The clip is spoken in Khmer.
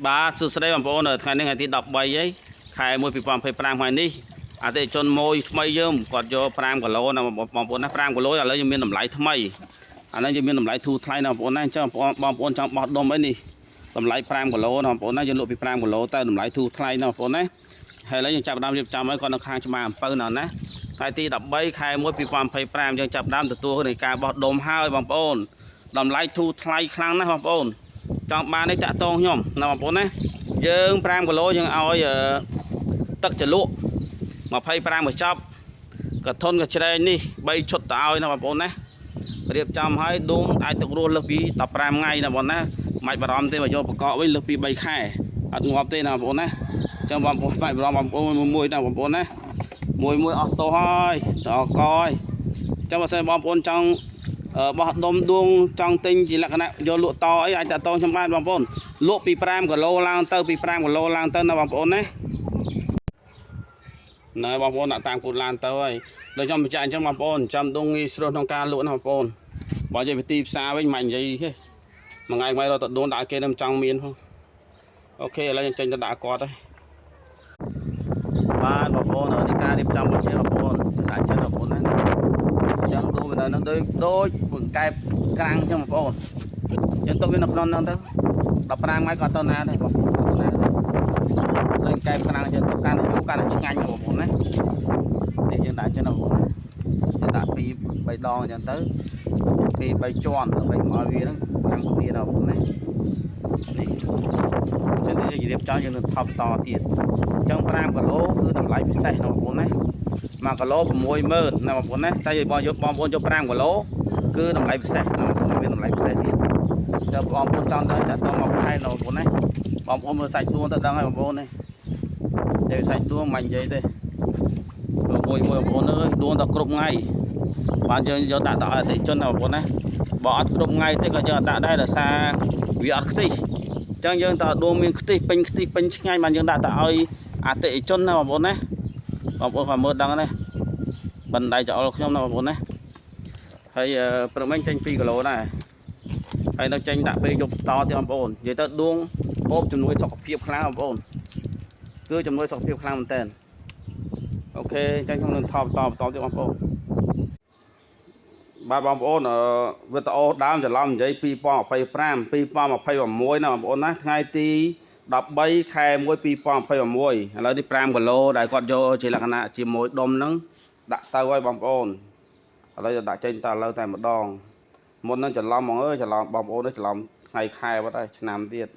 បាទសួស្តីបងប្អូនថ្ងៃនេះថ្ងៃទី13ខែ1 2025ថ្ងៃនេះអតិថិជនមួយថ្មីយើងគាត់យក5គីឡូណាបងប្អូនណា5គីឡូឥឡូវយើងមានតម្លៃថ្មីអានេះយើងមានតម្លៃធូរថ្លៃណាបងប្អូនណាអញ្ចឹងបងប្អូនចង់បោះដុំអីនេះតម្លៃ5គីឡូណាបងប្អូនណាយើងលក់ពី5គីឡូតែតម្លៃធូរថ្លៃណាបងប្អូនណាហើយឥឡូវយើងចាប់ដើមរៀបចំឲ្យគាត់នៅខាងច្បារអំពៅណាថ្ងៃទី13ខែ1 2025យើងចាប់ដើមទទួលនៃការបោះដុំហើយបងប្អូនតម្លៃធូរថ្លៃខ្លាំងណាស់បងប្អូនចង់បាននេះតាក់ទងខ្ញុំណាបងប្អូនណាយើង5គីឡូយើងឲ្យទឹកជ្រលក់25កញ្ចប់កធនកច្រែងនេះ3ឈុតទៅឲ្យណាបងប្អូនណារៀបចំឲ្យដួងអាចទឹករស់លើសពី15ថ្ងៃណាបងប្អូនណាមិនបារម្ភទេបើយកបកកវិញលើសពី3ខែអត់ងាប់ទេណាបងប្អូនណាអញ្ចឹងបងប្អូនមិនបារម្ភបងប្អូនមួយណាបងប្អូនណាមួយអស់តោះហើយដល់កហើយអញ្ចឹងបើសិនបងប្អូនចង់បោះដុំដួងចង់ទិញជាលក្ខណៈយកលក់តអីអាចតាក់ទងខ្ញុំបានបងប្អូនលក់ពី5គីឡូឡើងទៅពី5គីឡូឡើងទៅណាបងប្អូនណាណែបងប្អូនដាក់តាមគូតឡានទៅហើយដូចខ្ញុំបញ្ជាក់អញ្ចឹងបងប្អូនចាំដងងាយស្រួលក្នុងការលក់ណាបងប្អូនបើនិយាយពីទីផ្សារវិញមិននិយាយទេមួយថ្ងៃរត់ទៅដួងដាក់គេនឹងចង់មានផងអូខេឥឡូវយើងចេញទៅដាក់គាត់ហើយបាទបងប្អូននេះការរៀបចំរបស់បងប្អូនដាក់ចិត្តបងប្អូនណាអញ្ចឹងដួងវានៅនឹងដូចបង្កែបក្រាំងអញ្ចឹងបងប្អូនយើងទុកវានៅក្នុងហ្នឹងទៅ15ថ្ងៃក៏ទៅណាដែរបងប្អូនទៅណាដែរដូចកែបក្រាំងយើងទុកកាន់តែយូរកាន់តែឆ្ងាញ់បងប្អូនណានេះយើងដាក់ចឹងបងប្អូនណាយើងដាក់2 3ដងអញ្ចឹងទៅ2 3ជាន់ដើម្បីកុំឲ្យវាហ្នឹងខាងគ្នាបងប្អូនណានេះចឹងយើងរៀបចំយើងនឹងថប់តទៀតអញ្ចឹង5គីឡូគឺតម្លៃពិសេសណាបងប្អូនណា1គីឡូ60000ណាបងប្អូនណាតែបងប្អូនយក5គីឡូគឺតម្លៃពិសេសណាបងប្អូនមានតម្លៃពិសេសទៀតចាំបងប្អូនចង់ទៅតាក់ទងមកខែណាបងប្អូនណាបងប្អូនមើលសាច់ដួងទៅដឹងហើយបងប្អូនណាតែសាច់ដួងមិននិយាយទេមួយបងប្អូនអើយដួងទៅគ្រប់ថ្ងៃបានយើងយកដាក់ទៅឲ្យអតិថិជនណាបងប្អូនណាបើអត់គ្រប់ថ្ងៃទេក៏យើងអត់ដាក់ដែរដោយសារវាអត់ខ្ទិះអញ្ចឹងយើងតើដួងមានខ្ទិះពេញឆ្ងាញ់បានយើងដាក់ទៅឲ្យអតិថិជនណាបងប្អូនណាបងប្អូនក៏មើលដឹងណាបណ្ដៃចោលខ្ញុំណាបងប្អូនណាហើយព្រឹកមិញចេញ2គីឡូដែរហើយនៅចេញដាក់ពេលយកតទៀតបងប្អូននិយាយទៅដួងហូបជំនួយសុខភាពខ្លាំងបងប្អូនគឺជំនួយសុខភាពខ្លាំងមែនតើអូខេអញ្ចឹងខ្ញុំនឹងថតបន្តទៀតបងប្អូនបាទបងប្អូនវីដេអូដើមច្រឡំនិយាយ2025 2026ណាបងប្អូនណាថ្ងៃទី13ខែ1 2026ឥឡូវនេះ5គីឡូដែលគាត់យកជាលក្ខណៈជាមួយដុំហ្នឹងដាក់ទៅឲ្យបងប្អូនឥឡូវដាក់ចេញតឥឡូវតែម្ដងមុននឹងច្រឡំហ្មងអើយច្រឡំបងប្អូនច្រឡំថ្ងៃខែបាត់ហើយឆ្នាំទៀត